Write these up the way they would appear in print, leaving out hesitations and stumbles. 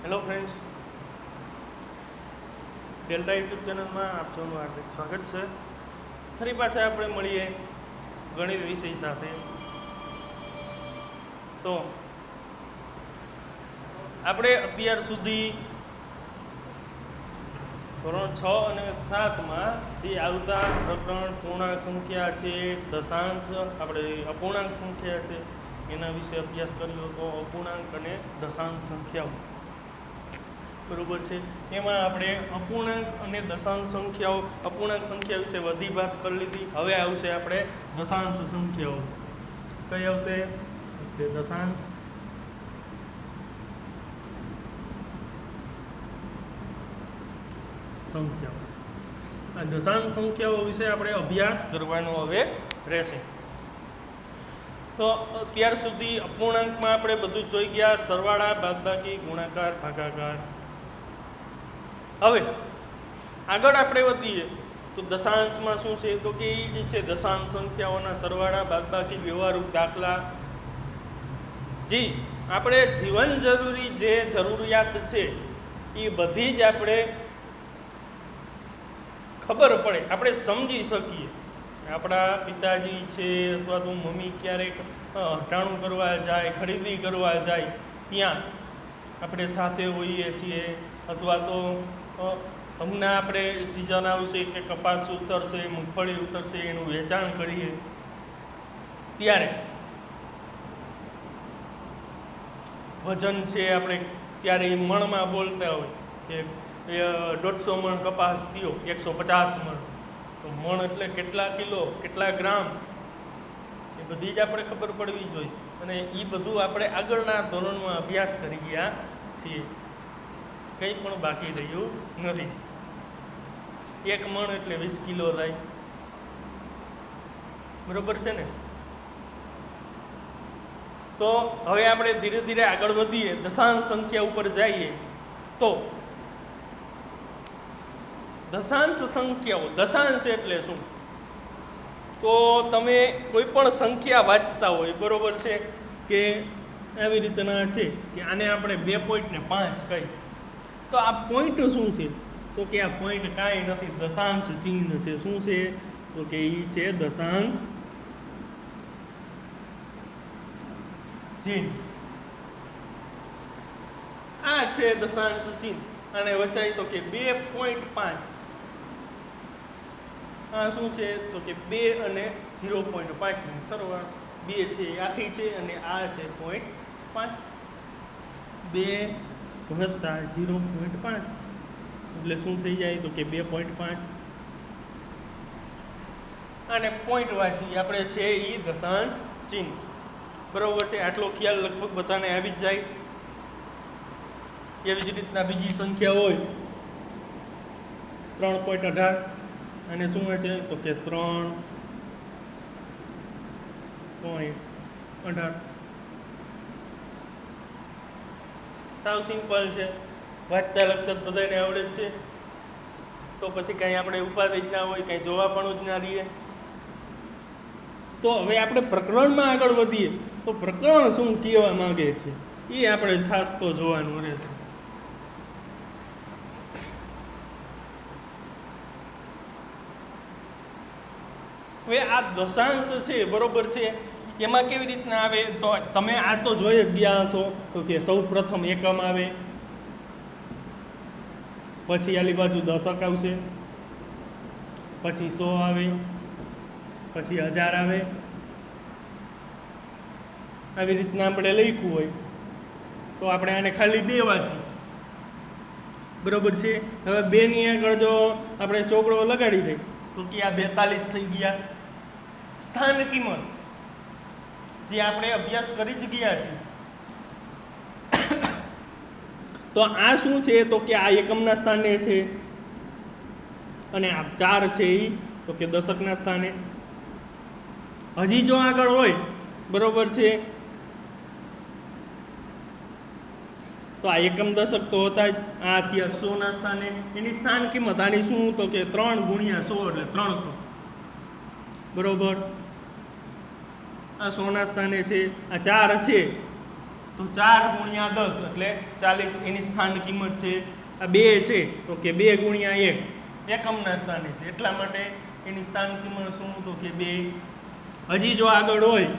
Hello friends, delta YouTube ચેનલમાં આપ સૌનું હાર્દિક સ્વાગત છે. ફરી પાછા આપણે મળીએ ગણિત વિષય સાથે. તો આપણે અત્યાર સુધી ધોરણ 6 અને 7માં જે આવતા પ્રકરણ પૂર્ણાંક સંખ્યા છે, દશાંશ આપણે અપૂર્ણાંક સંખ્યા છે એના વિશે અભ્યાસ કર્યો હતો. અપૂર્ણાંક અને દશાંશ સંખ્યાઓ બરોબર છે. એમાં આપણે અપૂર્ણાંક અને દશાંશ સંખ્યાઓ, અપૂર્ણાંક સંખ્યા વિશે બધી વાત કરી લીધી. હવે આવશે આપણે દશાંશ સંખ્યાઓ. કઈ આવશે? દશાંશ સંખ્યાઓ. આ દશાંશ સંખ્યાઓ વિશે આપણે અભ્યાસ કરવાનો હવે રહેશે. તો અત્યાર સુધી અપૂર્ણાંકમાં આપણે બધું જોઈ ગયા: સરવાળા, બાદબાકી, ગુણાકાર, ભાગાકાર. હવે આગળ આપણે વધીએ તો દશાંશમાં શું છે? તો કે એ છે દશાંશ સંખ્યાઓના સરવાળા, બાદબાકી, વ્યવહારુ દાખલા. જે આપણે જીવન જરૂરી જે જરૂરિયાત છે એ બધી જ આપણે ખબર પડે, આપણે સમજી શકીએ. આપણા પિતાજી છે અથવા તો મમ્મી ક્યારેક હટાણું કરવા જાય, ખરીદી કરવા જાય, ત્યાં આપણે સાથે હોઈએ છીએ. અથવા તો હમણાં આપણે સિઝન આવશે કે કપાસ ઉતરશે, મગફળી ઉતરશે, એનું વેચાણ કરીએ ત્યારે વજન છે આપણે ત્યારે એ મણમાં બોલતા હોય કે 150 મણ કપાસ થયો, 150 મણ. તો મણ એટલે કેટલા કિલો, કેટલા ગ્રામ, એ બધી જ આપણે ખબર પડવી જોઈએ. અને એ બધું આપણે આગળના ધોરણમાં અભ્યાસ કરી ગયા છીએ. કંઈ પણ બાકી રહ્યું નથી. 1 મણ એટલે 20 કિલો થાય. બરોબર છે ને? તો હવે આપણે ધીરે ધીરે આગળ વધીએ, દશાંશ સંખ્યા ઉપર જઈએ. તો દશાંશ સંખ્યાઓ, દશાંશ એટલે શું? તો તમે કોઈ પણ સંખ્યા વાંચતા હોય, બરોબર છે, કે આવી રીતના છે કે આને આપણે 2.5 કહી, તો આ પોઈન્ટ શું છે? તો કે આ પોઈન્ટ કાંઈ નથી, દશાંશ ચિહ્ન છે. શું છે? તો કે એ છે દશાંશ ચિહ્ન. આ છે દશાંશ ચિહ્ન. અને વચાય તો કે 2.5. આ શું છે? તો કે 2 અને 0.5 નો સરવાળો. 2 છે એ આખી છે અને આ છે 0.5. 2 વત્તા 0.5 એટલે શું થઈ જાય? તો કે 2.5. અને પોઈન્ટ વાંચી આપણે છે એ દશાંશ ચિહ્ન. બરોબર છે? આટલો ખ્યાલ લગભગ બધાને આવી જ જાય. એવી જ રીતના બીજી સંખ્યા હોય 3.18 અને શું છે? તો કે 3.18. સાવ સિમ્પલ છે, વાંચતા લખતા બધાને આવડે જ છે. તો પછી કાંઈ આપણે ઉપાધિ જ ના હોય, કાંઈ જોવા પણ જ ના રહીએ. તો હવે આપણે પ્રકરણમાં આગળ વધીએ તો પ્રકરણ શું કહેવા માંગે છે એ આપણે ખાસ તો જોવાનું રહેશે. હવે આ દશાંશ છે, બરોબર છે, એમાં કેવી રીતના આવે? તો તમે આ તો જોઈ જ ગયા હશો. તો કે સૌ પ્રથમ એકમ આવે, પછી આલી બાજુ દશક આવશે, પછી 100 આવે, પછી 1000 આવે. આવી રીતના આપણે લખ્યું હોય તો આપણે આને ખાલી 2 વાંચી. બરોબર છે? હવે 2 ની આગળ જો આપણે ચોકડો લગાડી દઈએ તો કે આ 42 થઈ ગયા. સ્થાન કિંમત જે આપણે અભ્યાસ કરી જ ગયા છીએ. તો આ શું છે? તો કે આ એકમના સ્થાને છે અને આ 4 છે એ તો કે દશકના સ્થાને. હજી જો આગળ હોય, બરોબર છે, તો આ એકમ દશક તો હતા જ. આ થયા 100 ના સ્થાને. એની સ્થાન કિંમત આની શું? તો કે 3 ગુણ્યા 100 એટલે 300. બરોબર? આ 100 ના સ્થાને છે. આ 4 છે તો 4 ગુણ્યા 10 એટલે 40 એની સ્થાન કિંમત છે. આ 2 છે તો કે 2 ગુણ્યા 1 એકમના સ્થાને છે, એટલા માટે એની સ્થાન કિંમત શું તો કે 2. હજી જો આગળ હોય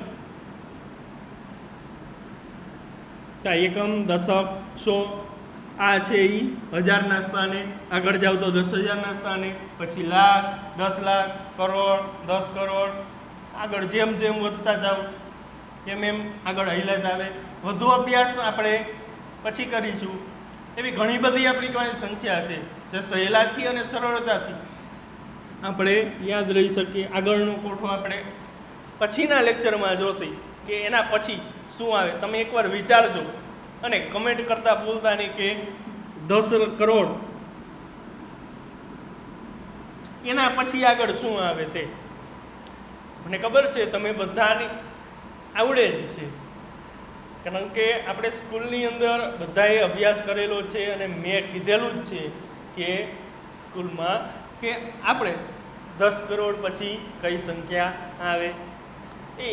તો એકમ, દશક, સો આ છે એ 1000ના સ્થાને, આગળ જાવ તો 10,000ના સ્થાને, પછી લાખ, 10 લાખ, કરોડ, 10 કરોડ, આગળ જેમ જેમ વધતા જાવ એમ એમ આગળ હાલ્યા જ આવે. વધુ અભ્યાસ આપણે પછી કરીશું. એવી ઘણી બધી આપણી પાસે સંખ્યા છે જે સહેલાથી અને સરળતાથી આપણે યાદ રહી શકીએ. આગળનો કોઠો આપણે પછીના લેક્ચરમાં જોશે કે એના પછી શું આવે. તમે એકવાર વિચારજો અને કમેન્ટ કરતા ભૂલતા નહીં કે 10 કરોડ એના પછી આગળ શું આવે તે. મને ખબર છે તમે બધાને આવડે જ છે, કારણ કે આપણે સ્કૂલની અંદર બધાએ અભ્યાસ કરેલો છે અને મેં કીધેલું જ છે કે સ્કૂલમાં કે આપણે 10 કરોડ પછી કઈ સંખ્યા આવે.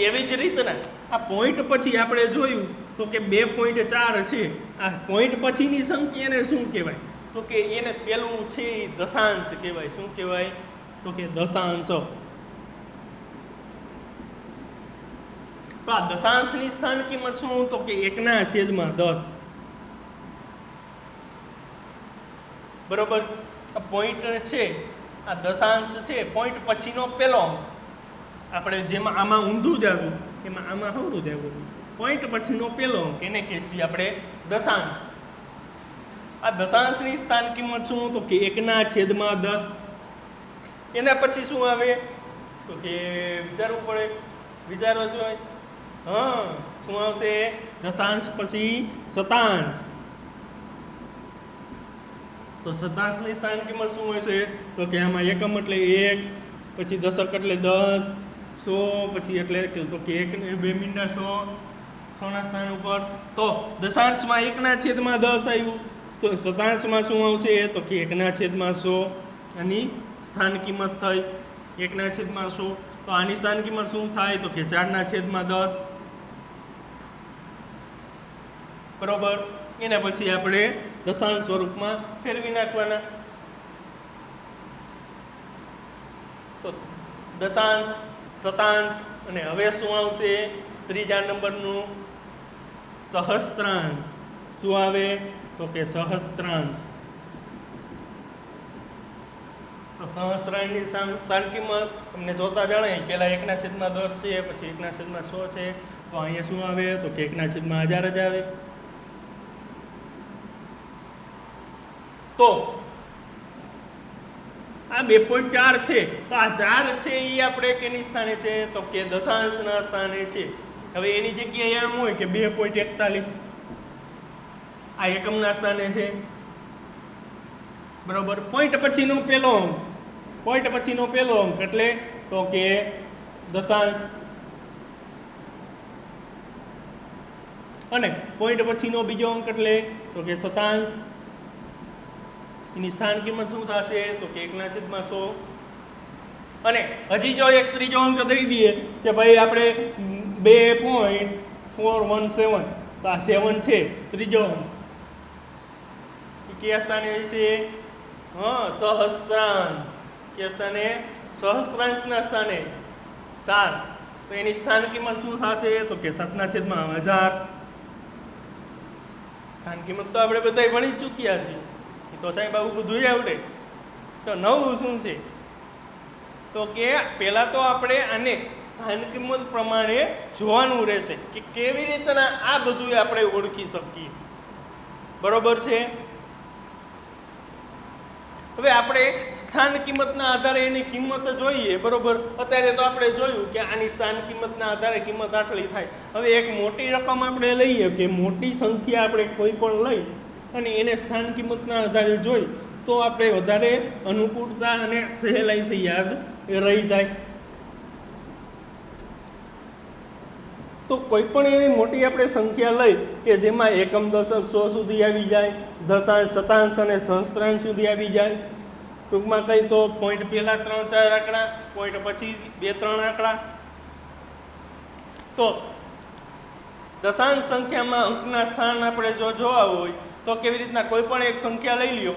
એવી જ રીતના આ પોઈન્ટ પછી આપણે જોયું તો કે 2.4 છે. આ પોઈન્ટ પછીની સંખ્યાને શું કહેવાય તો કે એને પેલું છે એ દશાંશ કહેવાય. શું કહેવાય તો કે દશાંશ. તો આ દશાંશની સ્થાન કિંમત શું તો કે 1/10. બરોબર. આ પોઈન્ટ છે, આ દશાંશ છે, પોઈન્ટ પછીનો પેલો આપણે જેમાં આમાં ઊંધું જાગવું એમાં આમાં હવરું જાગવું. પોઈન્ટ પછીનો પેલો અંક એને કહેશી આપણે દશાંશ. આ દશાંશની સ્થાન કિંમત શું તો કે 1/10. એના પછી શું આવે તો કે વિચારવું પડે, વિચારવા જોઈએ. શું આવશે દશાંશ પછી શતાંશ. તો શતાંશની સ્થાન કિંમત શું હશે તો કે આમાં એકમ એટલે 1, પછી દશક એટલે 10, 100 પછી એટલે તો કે 1 મિનિટના 100 ના સ્થાન ઉપર. તો દશાંશમાં 1/10 આવ્યું, તો શતાંશમાં શું આવશે તો કે 1/100. આની સ્થાન કિંમત થઈ 1/100. તો આની સ્થાન કિંમત શું થાય તો કે 4/10. બરોબર. એને પછી આપણે દશાંશ સ્વરૂપમાં ફેરવી નાખવાના. તો દશાંશ, શતાંશ અને હવે શું આવશે ત્રીજા નંબરનું સહસ્ત્રાંશ. શું આવે તો કે સહસ્ત્રાંશ. તો સહસ્ત્રાંશની સ્થાન કિંમત તમને જોતા જણાય. પહેલા 1/10 છે, પછી 1/100 છે. તો અહીંયા શું આવે તો કે 1/1000 જ આવે. તો આ 2.4 છે, તો આ 4 છે એ આપણે કેની સ્થાને છે તો કે દશાંશના સ્થાને છે. હવે એની જગ્યાએ આમ હોય કે 2.41 આ એકમના સ્થાને છે. બરોબર. પોઈન્ટ પછીનો પહેલો અંક, પોઈન્ટ પછીનો પહેલો અંક એટલે તો કે દશાંશ, અને પોઈન્ટ પછીનો બીજો અંક એટલે તો કે શતાંશ. એની સ્થાન કિંમત શું થશે તો કે 1/100. અને હજી જો એક ત્રીજો અંક દઈ દઈએ કે ભાઈ આપણે 2.417, તો આ 7 છે ત્રીજો અંક. કયા સ્થાને છે સહસ્ત્રાંશ. કયા સ્થાને સહસ્ત્રાંશના સ્થાને 7. તો એની સ્થાન કિંમત શું થશે તો કે 7/1000. સ્થાન કિંમત તો આપણે બધા ભણી ચૂક્યા છીએ, તો સાહેબ આવું બધું આવડે. તો નવું શું છે તો કે પહેલાં તો આપણે આને સ્થાન કિંમત પ્રમાણે જોવાનું રહેશે કે કેવી રીતના આ બધું આપણે ઓળખી શકીએ. બરોબર છે. હવે આપણે સ્થાન કિંમતના આધારે એની કિંમત જોઈએ. બરોબર. અત્યારે તો આપણે જોયું કે આની સ્થાન કિંમતના આધારે કિંમત આટલી થાય. હવે એક મોટી રકમ આપણે લઈએ કે મોટી સંખ્યા આપણે કોઈ પણ લઈ અને એને સ્થાન કિંમતના આધારે જોઈ તો આપણે વધારે અનુકૂળતા અને સહેલાઈથી યાદ રહી જાય. તો કોઈ પણ એવી મોટી આપણે સંખ્યા લઈ કે જેમાં એકમ, દશક, 100 સુધી આવી જાય, દશાંશ, શતાંશ અને સહસ્ત્રાંશ સુધી આવી જાય. ટૂંકમાં કહી તો પોઈન્ટ પહેલા 3-4 આંકડા, પોઈન્ટ પછી 2-3 આંકડા. તો દશાંશ સંખ્યામાં અંકના સ્થાન આપણે જો જોવા હોય તો કેવી રીતના કોઈ પણ એક સંખ્યા લઈ લ્યો,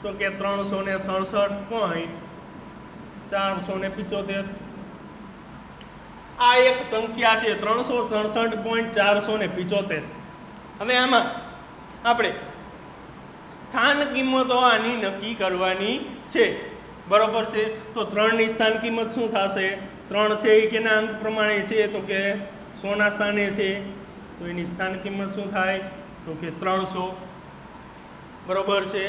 તો કે 367.475. આ એક સંખ્યા છે 367.475. હવે આમાં આપણે સ્થાન કિંમતો આની નક્કી કરવાની છે, બરોબર છે. તો 3 ની સ્થાન કિંમત શું થશે? 3 છે એ કેના અંક પ્રમાણે છે? તો કે 100 ના સ્થાને છે, તો એની સ્થાન કિંમત શું થાય? તો કે 300, બરોબર છે.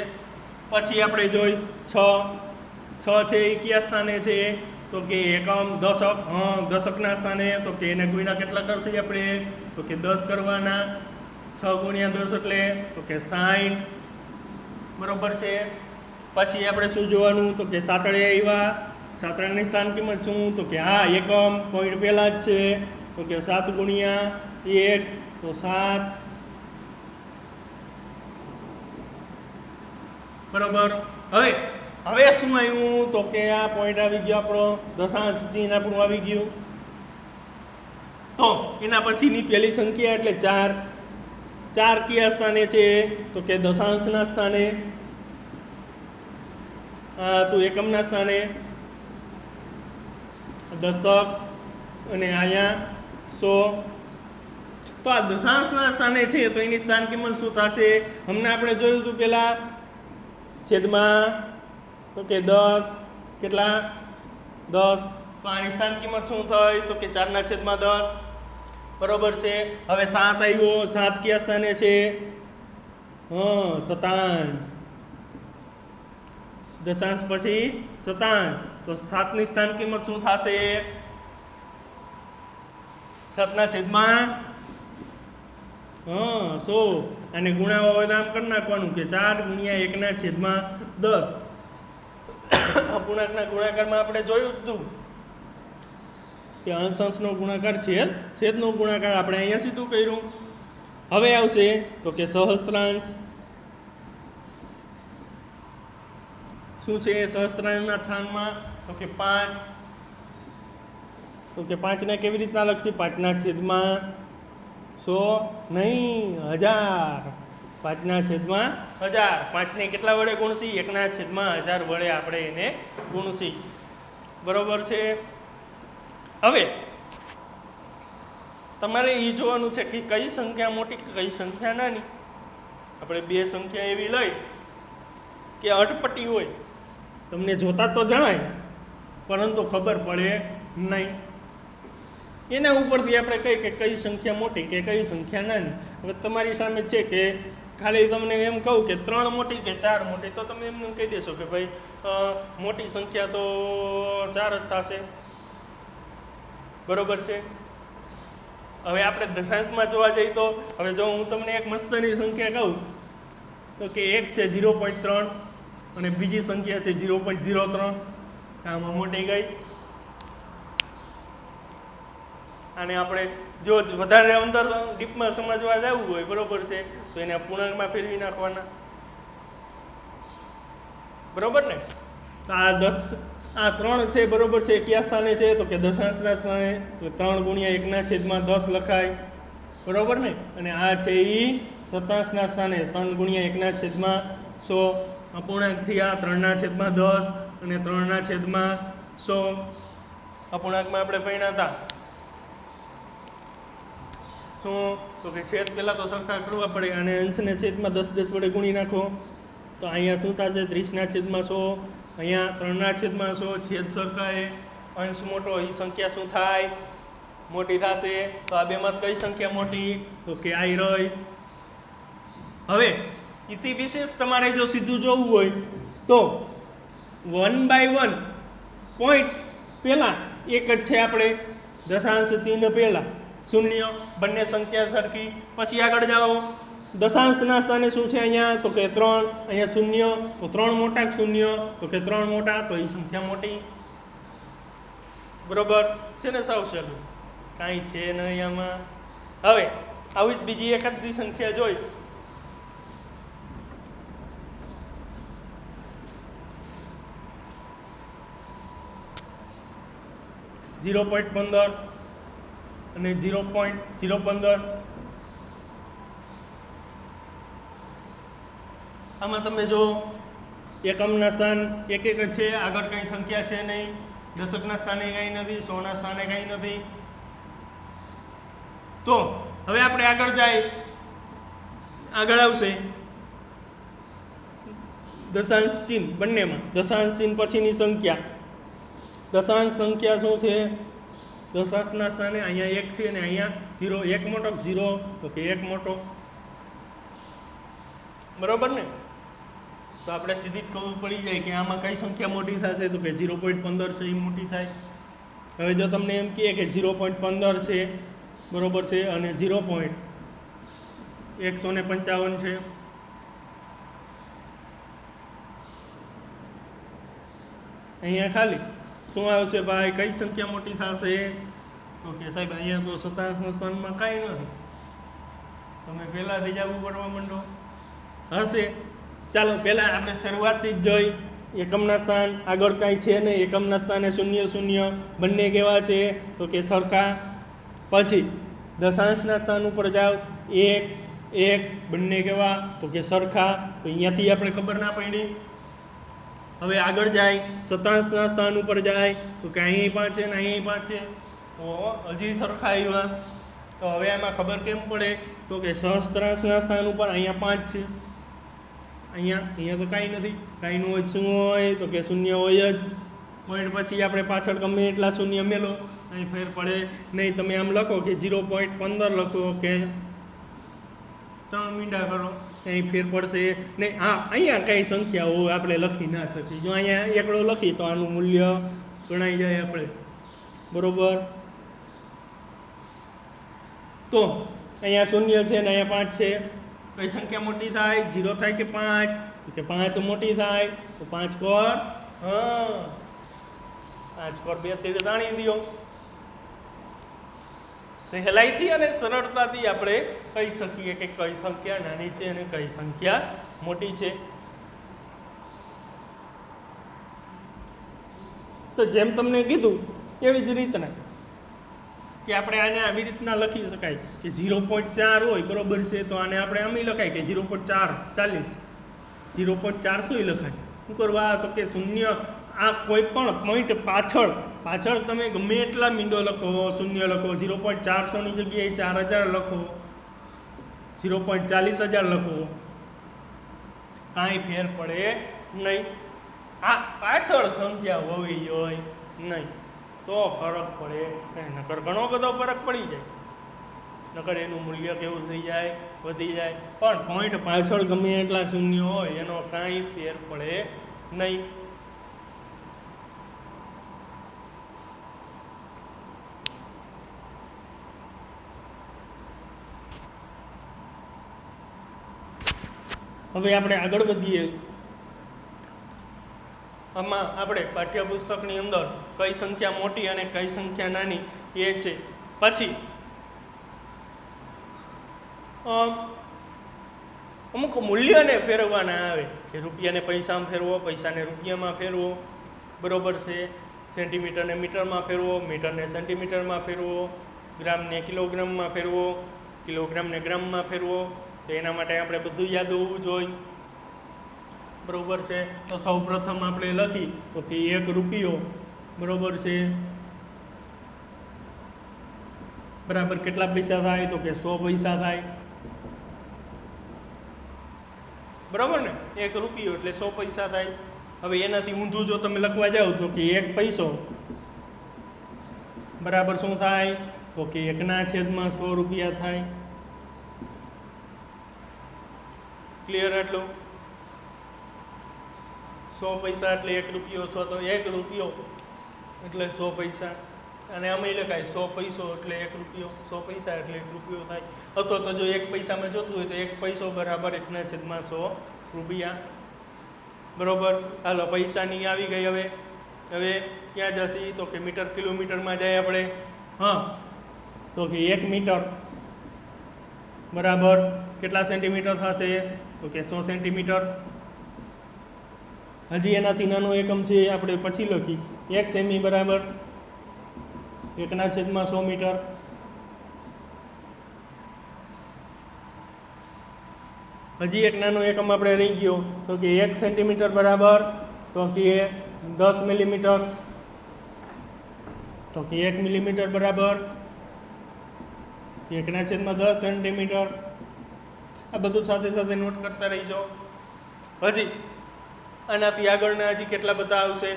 પછી આપણે જોઈ 6 છે એ કયા સ્થાને છે? તો કે એકમ, દશક, દશકના સ્થાને. તો કે એને ગુણ્યા કેટલા કરશે આપણે? તો કે 10 કરવાના. 6 ગુણ્યા 10 એટલે તો કે 60, બરોબર છે. પછી આપણે શું જોવાનું? તો કે સાતડે આવ્યા. સાતડાની સ્થાન કિંમત શું? તો કે એકમ, પોઈન્ટ પહેલા જ છે, તો કે 7 ગુણ્યા 1 તો 7, બરોબર. હવે શું આવ્યું? તો કે આ પોઈન્ટ આવી ગયો આપણો, દશાંશ ચિહ્ન આપણું આવી ગયું. તો એના પછીની પહેલી સંખ્યા એટલે 4. 4 કયા સ્થાને છે? તો કે દશાંશના સ્થાને, તો એકમના સ્થાને, દશક, અને અહીંયા 100. તો આ દશાંશના સ્થાને છે તો એની સ્થાન કિંમત શું થશે? હમણાં આપણે જોયું હતું પહેલા છેદમાં, તો કે 10, કેટલા? 10. તો આની સ્થાન કિંમત શું થઈ? તો કે 4/10, બરોબર છે. હવે 7 આવ્યો. 7 કયા સ્થાને છે? શતાંશ. દશાંશ પછી શતાંશ, તો 7 ની સ્થાન કિંમત શું થશે? 7/100. અને ગુણાવા હોય તો આમ કરી નાખવાનું કે 4 ગુણ્યા 1/10. અપૂર્ણાંકના ગુણાકારમાં આપણે જોયું હતું કે અંશ અંશનો ગુણાકાર છેદનો ગુણાકાર આપણે અહીંયા સીધું કર્યું. હવે આવશે તો કે સહસ્ત્રાંશ. શું છે સહસ્ત્રાંશના સ્થાનમાં? તો કે 5. તો કે 5 ને કેવી રીતના લખશે? 5/100 નહીં, 1000. 5/1000. 5 ને કેટલા વડે ગુણશી? 1/1000 વડે આપણે એને ગુણશી, બરોબર છે. હવે તમારે એ જોવાનું છે કે કઈ સંખ્યા મોટી કે કઈ સંખ્યા નાની. આપણે બે સંખ્યા એવી લઈ કે અટપટી હોય, તમને જોતા તો જણાય પરંતુ ખબર પડે નહીં. એના ઉપરથી આપણે કહીએ કે કઈ સંખ્યા મોટી કે કઈ સંખ્યા નાની. હવે તમારી સામે છે કે ખાલી તમને એમ કહું કે 3 મોટી કે 4 મોટી, તો તમે એમને કહી દેશો કે ભાઈ મોટી સંખ્યા તો 4 જ થશે, બરોબર છે. હવે આપણે દશાંશમાં જોવા જઈએ તો હવે જો હું તમને એક મસ્તની સંખ્યા કહું તો કે એક છે 0.3 અને બીજી સંખ્યા છે 0.03. આમાં મોટી ગઈ. અને આપણે જો વધારે અંદર ડીપમાં સમજવા જવું હોય, બરોબર છે, તો એને પૂર્ણાંકમાં ફેરવી નાખવાના, બરોબર ને. તો આ 3 છે, બરોબર છે, કયા સ્થાને છે? તો કે દશાંશના સ્થાને. તો 3 ગુણ્યા 1/10 લખાય, બરોબર ને. અને આ છે એ શતાંશના સ્થાને, 3 ગુણ્યા 1/100. અપૂર્ણાંકથી આ 3/10 અને 3/100 અપૂર્ણાંકમાં આપણે ભણ્યા હતા. શું? તો કે છેદ પહેલાં તો સરખા કરવા પડે અને અંશને છેદમાં 10 વડે ગુણી નાખો. તો અહીંયા શું થશે? 30/100. અહીંયા 3/100. છેદ સરખાએ, અંશ મોટો, એ સંખ્યા શું થાય? મોટી થશે. તો આ બેમાં કઈ સંખ્યા મોટી? તો કે આ રહી. હવે ઇતિ વિશેષ તમારે જો સીધું જોવું હોય તો 1/1 પોઈન્ટ પહેલાં એક જ છે, આપણે દશાંશ ચિહ્ન પહેલાં શૂન્ય, બંને સંખ્યા સરખી. પછી આગળ જાઓ, દશાંશના સ્થાને શું છે અહીંયા? તો કે 3. અહીંયા શૂન્ય, તો 3 મોટા કે શૂન્ય? તો કે 3 મોટા, તો એ સંખ્યા મોટી, બરોબર છે ને. સાવ સહેલું, કાંઈ છે નહીં આમાં. હવે આવી જ બીજી એકાદી સંખ્યા જોઈ. 0.15. અને 0.015. આમાં તમે જો એકમના સ્થાન એક જ છે, આગળ કંઈ સંખ્યા છે નહીં, દશકના સ્થાને કંઈ નથી, 100ના સ્થાને કંઈ નથી. તો હવે આપણે આગળ જાય, આગળ આવશે દશાંશ ચિહ્ન બંનેમાં. દશાંશ ચિહ્ન પછીની સંખ્યા, દશાંશ સંખ્યા શું છે? દશાંશના સ્થાને અહીંયા 1 છે અને અહીંયા 0. 1 મોટો 0, તો કે 1 મોટો, બરોબર ને? તો આપણે સીધી જ ખબર પડી જાય કે આમાં કઈ સંખ્યા મોટી થશે, તો કે 0.15 છે એ મોટી થાય. હવે જો તમને એમ કહે કે 0.15 છે, બરોબર છે, અને 0.155 છે, અહીંયા ખાલી શું આવશે ભાઈ? કઈ સંખ્યા મોટી થશે? તો કે સાહેબ અહીંયા તો 27ના સ્થાનમાં કાંઈ નથી. તમે પહેલાંથી જ આવું પડવા માંડો હશે. ચાલો પહેલાં આપણે શરૂઆતથી જ જોઈ, એકમના સ્થાન આગળ કાંઈ છે નહીં, એકમના સ્થાને 0 0 બંને કેવા છે? તો કે સરખા. પછી દશાંશના સ્થાન ઉપર જાઓ, 1 1 બંને કેવા? તો કે સરખા. તો અહીંયાથી આપણે ખબર ના પડી. હવે આગળ જાય, શતાંશના સ્થાન ઉપર જાય, તો કે અહીં 5 છે ને અહીં 5 છે, તો હજી સરખા આવ્યા. તો હવે એમાં ખબર કેમ પડે? તો કે સહસ્ત્રાંશના સ્થાન ઉપર અહીંયા 5 છે, અહીંયા તો કાંઈ નથી. કાંઈ નું હોય શું હોય? તો કે 0 હોય જ. પોઈન્ટ પછી આપણે પાછળ ગમે એટલા શૂન્ય મેલો, અહીં ફેર પડે નહીં. તમે આમ લખો કે 0.15 લખો કે 3 મીંડા કરો, અહીં ફેર પડશે નહીં. હા, અહીંયા કઈ સંખ્યા હોય આપણે લખી ના શકીએ. જો અહીંયા એકડો લખી તો આનું મૂલ્ય ગણાઈ જાય આપણે, બરોબર? તો અહીંયા 0 છે ને અહીંયા 5 છે, કઈ સંખ્યા મોટી થાય? 0 થાય કે 5? કે 5 મોટી થાય. તો 5 કોર, હા 5 કોર 2 તીર તાણી દો. સહેલાઈથી અને સરળતાથી આપણે કહી શકીએ કે કઈ સંખ્યા નાની છે અને કઈ સંખ્યા મોટી છે. તો જેમ તમને કીધું એવી જ રીતના કે આપણે આને આવી રીતના લખી શકાય કે 0.4 હોય, બરોબર છે, તો આને આપણે આમ લખાય કે 0.440, 0.400 લખાય. શું કરવા? તો કે 0 આ કોઈ પણ પોઈન્ટ પાછળ તમે ગમે એટલા મીંડો લખો, 0 લખો, 0.400ની જગ્યાએ 4000 લખો, 0.40000 લખો, કાંઈ ફેર પડે નહીં. આ પાછળ સંખ્યા હોવી જોઈએ નહીં, તો ફરક પડે નહીં. નકર ઘણો બધો ફરક પડી જાય, નકર એનું મૂલ્ય કેવું થઈ જાય? વધી જાય. પણ પોઈન્ટ પાછળ ગમે એટલા શૂન્ય હોય એનો કાંઈ ફેર પડે નહીં. હવે આપણે આગળ વધીએ. આમાં આપણે પાઠ્યપુસ્તકની અંદર કઈ સંખ્યા મોટી અને કઈ સંખ્યા નાની એ છે. પછી અમુક મૂલ્યને ફેરવવાના આવે કે રૂપિયાને પૈસામાં ફેરવો, પૈસાને રૂપિયામાં ફેરવો, બરોબર છે, સેન્ટીમીટરને મીટરમાં ફેરવો, મીટરને સેન્ટીમીટરમાં ફેરવો, ગ્રામને કિલોગ્રામમાં ફેરવો, કિલોગ્રામને ગ્રામમાં ફેરવો. તો એના માટે આપણે બધું યાદ હોવું જોઈએ, બરોબર છે. તો સૌ પ્રથમ આપણે લખી તો કે 1 રૂપિયો, બરોબર છે, બરાબર કેટલા પૈસા થાય? તો કે 100 પૈસા થાય, બરાબર ને? 1 રૂપિયો એટલે 100 પૈસા થાય. હવે એનાથી ઊંધું જો તમે લખવા જાઓ તો કે 1 પૈસો બરાબર શું થાય? તો કે 1/100 રૂપિયા થાય. ક્લિયર? આટલું 100 પૈસા એટલે 1 રૂપિયો, અથવા તો 1 રૂપિયો એટલે 100 પૈસા. અને આમાં લખાય 100 પૈસો એટલે 1 રૂપિયો, 100 પૈસા એટલે 1 રૂપિયો થાય. અથવા તો જો 1 પૈસામાં જોતું હોય તો 1 પૈસો બરાબર 1/100 રૂપિયા, બરોબર. હાલો પૈસાની આવી ગઈ. હવે ક્યાં જશે? તો કે મીટર કિલોમીટરમાં જાય આપણે. હા, તો કે 1 મીટર બરાબર કેટલા સેન્ટીમીટર થશે? તો કે 100 સેન્ટીમીટર. હજી એનાથી નાનો એકમ છે આપણે પછી લખી 1 સેમી બરાબર 1/100 મીટર. હજી એક નાનો એકમ આપણે રહી ગયો તો કે 1 સેન્ટીમીટર બરાબર તો કે 10 મિલીમીટર, તો કે 1 મિલીમીટર બરાબર 1/10 સેન્ટીમીટર. આ બધું સાથે સાથે નોટ કરતા રહીજો. હજી આનાથી આગળના હજી કેટલા બધા આવશે.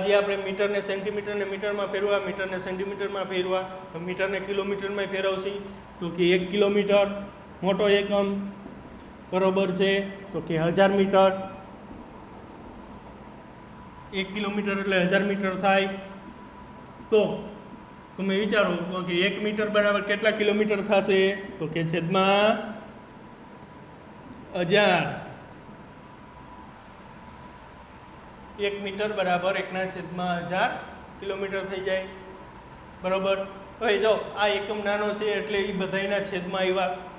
હજી આપણે મીટરને સેન્ટીમીટરને મીટરમાં ફેરવા, મીટરને સેન્ટીમીટરમાં ફેરવા, મીટરને કિલોમીટરમાં ફેરવશી તો કે 1 કિલોમીટર મોટો એકમ બરોબર છે તો કે 1000 મીટર. 1 કિલોમીટર એટલે 1000 મીટર થાય. તો તમે વિચારો કે 1 મીટર બરાબર કેટલા કિલોમીટર થશે તો કે છેદમાં 1000. 1 મીટર બરાબર 1/1000 કિલોમીટર થઈ જાય બરોબર. હવે જો આ એકમ નાનો છે એટલે એ બધાના છેદમાં આવ્યા.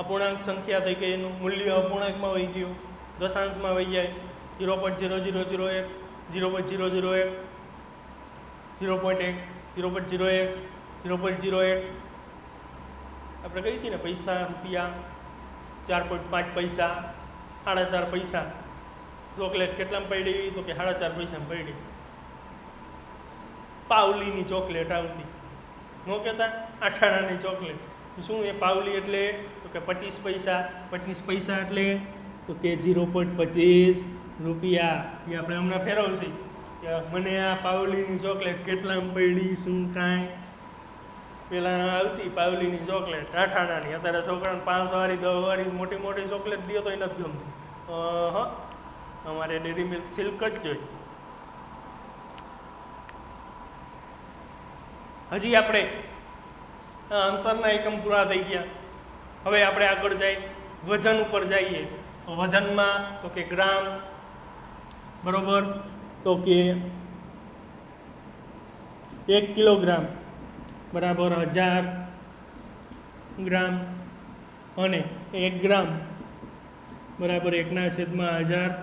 અપૂર્ણાંક સંખ્યા થઈ ગઈ, એનું મૂલ્ય અપૂર્ણાંકમાં વહી ગયું, દશાંશમાં વહી જાય. 0.0001, 0.001, 0.1, 0.01, 0.01. આપણે કહીએ છીએ ને પૈસા, રૂપિયા, 4.5 પૈસા, 4.5 પૈસા. ચોકલેટ કેટલામાં પડી તો કે 4.5 પૈસામાં પડી. પાવલીની ચોકલેટ આવતી, ન કહેતા 8 આનાની ચોકલેટ. શું એ પાવલી એટલે તો કે 25 પૈસા. 25 પૈસા એટલે તો કે 0.25 રૂપિયા. એ આપણે હમણાં ફેરવશી કે મને આ પાવલીની ચોકલેટ કેટલામાં પડી, શું કાંઈ. પહેલાં આવતી પાવલીની ચોકલેટ 8 આનાની. અત્યારે છોકરાને 5 વાળી 10 વાળી મોટી મોટી ચોકલેટ દો તો એ નથી ગમતું. અમારે ડેરી મિલ્ક સિલ્ક જ જોઈએ. હજી આપણે અંતરના એકમ પૂરા થઈ ગયા. હવે આપણે આગળ જઈ વજન ઉપર જઈએ તો વજનમાં તો કે ગ્રામ બરોબર તો કે 1 કિલોગ્રામ બરાબર 1000 ગ્રામ અને 1 ગ્રામ બરાબર 1/1000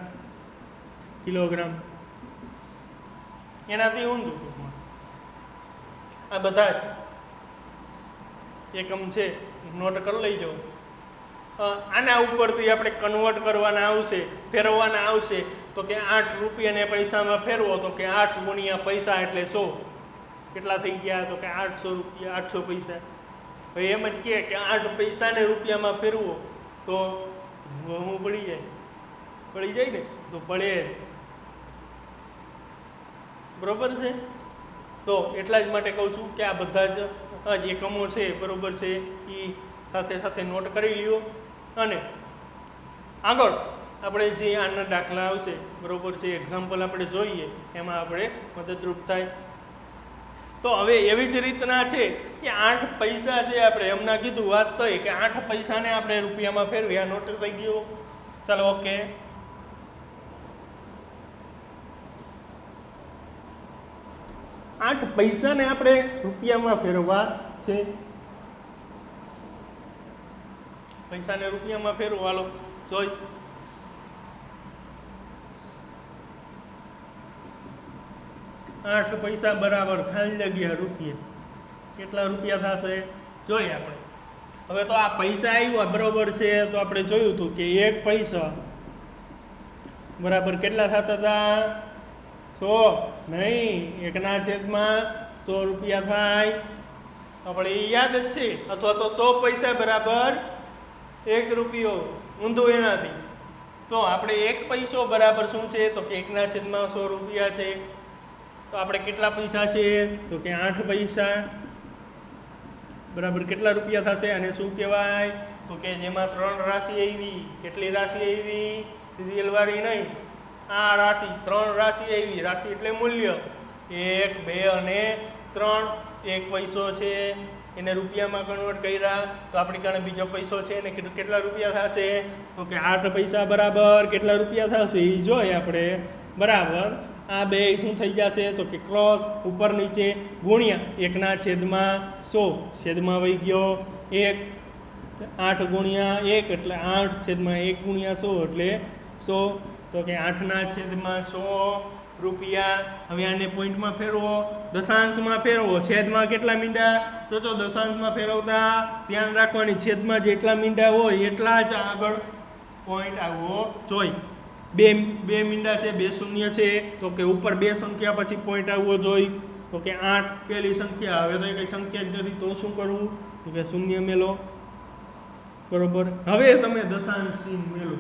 કિલોગ્રામ. એનાથી ઊંધું આ બધા જ એકમ છે નોટ કરી લઈજો. આના ઉપરથી આપણે કન્વર્ટ કરવાના આવશે, ફેરવવાના આવશે તો કે 8 રૂપિયાને પૈસામાં ફેરવો તો કે 8 ગુણ્યા પૈસા એટલે 100. કેટલા થઈ ગયા તો કે 800 રૂપિયા, 800 પૈસા. હવે એમ જ કહે કે 8 પૈસાને રૂપિયામાં ફેરવો તો હું પડી જાય ને તો પડે બરોબર છે. તો એટલા જ માટે કહું છું કે આ બધા જ એકમો છે બરોબર છે એ સાથે સાથે નોટ કરી લ્યો. અને આગળ આપણે જે આના દાખલા આવશે બરોબર છે, એક્ઝામ્પલ આપણે જોઈએ એમાં આપણે મદદરૂપ થાય. તો હવે એવી જ રીતના છે કે 8 પૈસા છે, આપણે એમના કીધું વાત થઈ કે 8 પૈસાને આપણે રૂપિયામાં ફેરવી. આ નોટ થઈ ગયો. ચાલો ઓકે. 8 પૈસાને આપણે રૂપિયામાં ફેરવવા છે. પૈસાને રૂપિયામાં ફેરવો. હાલો જોઈ. 8 પૈસા બરાબર ખાલી જગ્યા રૂપિયા. કેટલા રૂપિયા થશે જોઈએ આપણે. હવે તો આ પૈસા આવ્યા બરોબર છે તો આપણે જોયું હતું કે 1 પૈસા બરાબર કેટલા થતા હતા 100 નહીં, 1/100 રૂપિયા થાય. આપણે એ યાદ જ છે. અથવા તો 100 પૈસા બરાબર 1 રૂપિયો. ઊંધું એનાથી તો આપણે 1 પૈસો બરાબર શું છે તો કે 1/100 રૂપિયા છે. તો આપણે કેટલા પૈસા છે તો કે 8 પૈસા બરાબર કેટલા રૂપિયા થશે. અને શું કહેવાય તો કે જેમાં 3 રાશિ આવી. કેટલી રાશિ આવી? સિરિયલ વાળી નહીં, આ રાશિ 3 રાશિ આવી. રાશિ એટલે મૂલ્ય 1, 2 અને 3. 1 પૈસો છે એને રૂપિયામાં કન્વર્ટ કર્યા તો આપણી કારણે બીજો પૈસો છે એને કેટલા રૂપિયા થશે તો કે 8 પૈસા બરાબર કેટલા રૂપિયા થશે એ જોઈએ આપણે બરાબર. આ બે શું થઈ જશે તો કે ક્રોસ ઉપર નીચે ગુણ્યા 1/100. છેદમાં વહી ગયો 1. 8 ગુણ્યા 1 એટલે 8 છેદમાં 1 ગુણ્યા 100 એટલે 100. તો કે 8/100 રૂપિયા. હવે આને પોઈન્ટમાં ફેરવો, દશાંશમાં ફેરવો. છેદમાં કેટલા મીંડા તો દશાંશમાં ફેરવતા ધ્યાન રાખવાની છેદમાં જેટલા મીંડા હોય એટલા જ આગળ પોઈન્ટ આવવો જોઈએ. બે મીંડા છે, 2 શૂન્ય છે, તો કે ઉપર 2 સંખ્યા પછી પોઈન્ટ આવવો જોઈએ. તો કે 8 પહેલી સંખ્યા, હવે તો એ કઈ સંખ્યા જ નથી, તો શું કરવું? તો કે શૂન્ય મેલો. બરોબર. હવે તમે દશાંશ ચિહ્ન મેલો.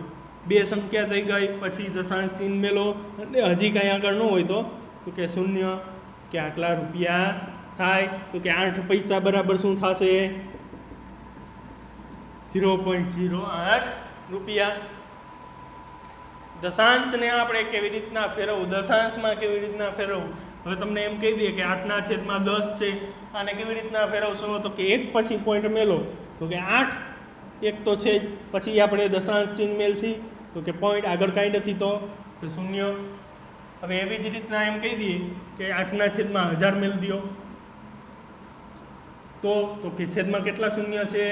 2 સંખ્યા થઈ ગઈ, પછી દશાંશ ચિહ્ન મેલો, અને હજી કાંઈ આગળ ન હોય તો કે શૂન્ય, કે આટલા રૂપિયા થાય. તો કે 8 પૈસા બરાબર શું થશે? 0.08 રૂપિયા. દશાંશને આપણે કેવી રીતના ફેરવવું, દશાંશમાં કેવી રીતના ફેરવવું? હવે તમને એમ કહી દઈએ કે 8/10 છે, આને કેવી રીતના ફેરવશો? તો કે 1 પછી પોઈન્ટ મેલો. તો કે 8 1 તો છે જ, પછી આપણે દશાંશ ચિહ્ન મેળશી. તો કે પોઈન્ટ આગળ કાંઈ નથી, તો શૂન્ય. હવે એવી જ રીતના એમ કહી દઈએ કે 8/1000 મેળ દો. તો કે છેદમાં કેટલા શૂન્ય છે?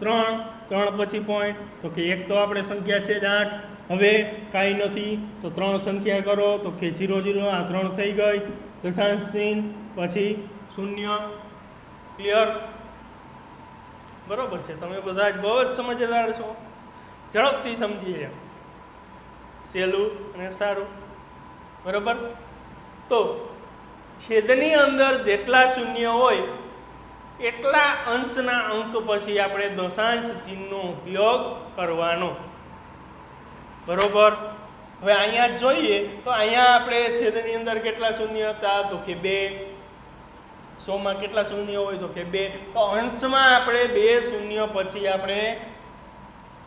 3 પછી પોઈન્ટ. તો કે 1 તો આપણે સંખ્યા છે જ 8. હવે કાંઈ નથી, તો 3 સંખ્યા કરો. તો કે 0 0, આ 3 થઈ ગઈ. દશાંશ ચિહ્ન પછી શૂન્ય. ક્લિયર? બરોબર છે. તમે બધા જ બહુ જ સમજદાર છો, ઝડપથી સમજીએ, સહેલું અને સારું. બરોબર. તો છેદની અંદર જેટલા શૂન્ય હોય એટલા અંશના અંક પછી આપણે દશાંશ ચિહ્નનો ઉપયોગ કરવાનો. બરોબર. હવે અહીંયા જોઈએ તો અહીંયા આપણે છેદની અંદર કેટલા શૂન્ય હતા? તો કે 2. 100માં કેટલા શૂન્ય હોય? તો કે 2. તો અંશમાં આપણે 2 શૂન્ય પછી આપણે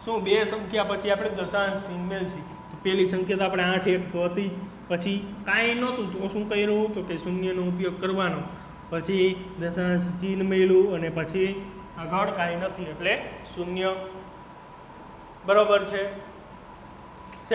શું, 2 સંખ્યા પછી આપણે દશાંશ ચિહ્ન મેળવી. તો પહેલી સંખ્યા તો આપણે 8 1 તો હતી, પછી કાંઈ નહોતું, તો શું કર્યું? તો કે શૂન્યનો ઉપયોગ કરવાનો. પછી દશાંશ ચિહ્ન મેળવ્યું, અને પછી આગળ કાંઈ નથી એટલે શૂન્ય. બરોબર છે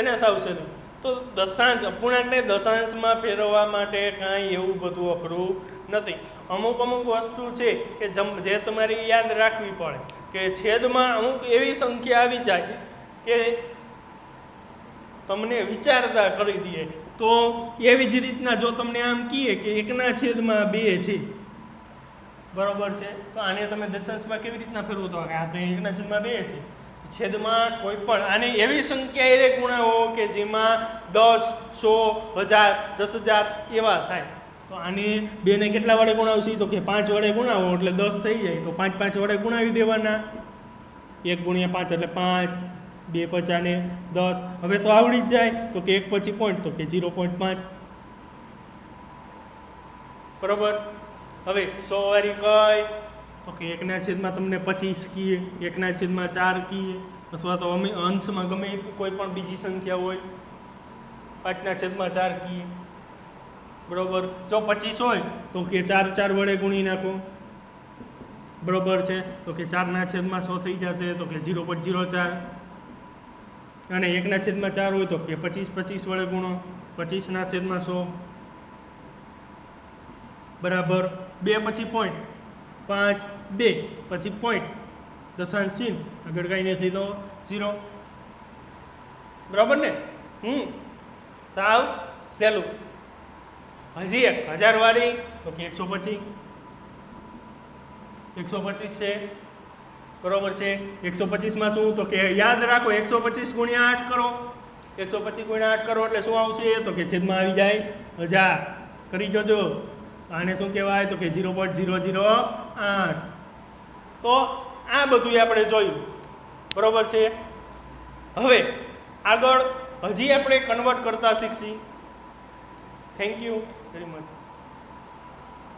ને સાવ સહેલું. તો દશાંશ અપૂર્ણાંકને દશાંશમાં ફેરવવા માટે કાંઈ એવું બધું અઘરું નથી. અમુક વસ્તુ છે કે જે તમારે યાદ રાખવી પડે, કે છેદમાં અમુક એવી સંખ્યા આવી જાય કે તમને વિચારતા કરી દે. તો એવી જ રીતના જો તમને આમ કહીએ કે 1/2 છે, બરોબર છે, તો આને તમે દશાંશમાં કેવી રીતના ફેરવો? તો આ તો 1/2 છે. છેદમાં કોઈ પણ આને એવી સંખ્યા એ ગુણાવો કે જેમાં 10 100 1000 10000 એવા થાય. તો આને 2 ને કેટલા વડે ગુણાવશી? તો કે 5 વડે ગુણાવો એટલે 10 થઈ જાય. તો 5 5 વડે ગુણાવી દેવાના. 1 × 5 એટલે 5, 2 × 5 ને 10. હવે તો આવડી જ જાય. તો કે 1 પછી પોઈન્ટ, તો કે 0.5. બરોબર. હવે 100 વાળી કઈ? તો કે 1/25 તમને 25 કહીએ, 1/4 કહીએ, અથવા તો અમે અંશમાં ગમે કોઈ પણ બીજી સંખ્યા હોય 5/4 કહીએ. બરોબર. જો 25 હોય તો કે 4 4 વડે ગુણી નાખો. બરોબર છે. તો કે 4/100 થઈ જશે. તો કે 0.04. અને 1/4 હોય તો કે 25 વડે ગુણો. 25/100 બરાબર 2 પછી પોઈન્ટ, 5 2 પછી પોઈન્ટ, દશાંશ ચિહ્ન, આગળ કાંઈ નથી તો 0. બરાબર ને? સાવ સહેલું. હજી 1000 વાળી તો કે 125. 125 છે. બરોબર છે. 125માં શું? તો કે યાદ રાખો 125 × 8 કરો. 125 × 8 કરો એટલે શું આવશે? તો કે છેદમાં આવી જાય 1000. કરી જોજો. આને શું કહેવાય? તો કે 0.008. તો આ બધું આપણે જોયું. બરોબર છે. હવે આગળ હજી આપણે કન્વર્ટ કરતા શીખશી. Thank you very much.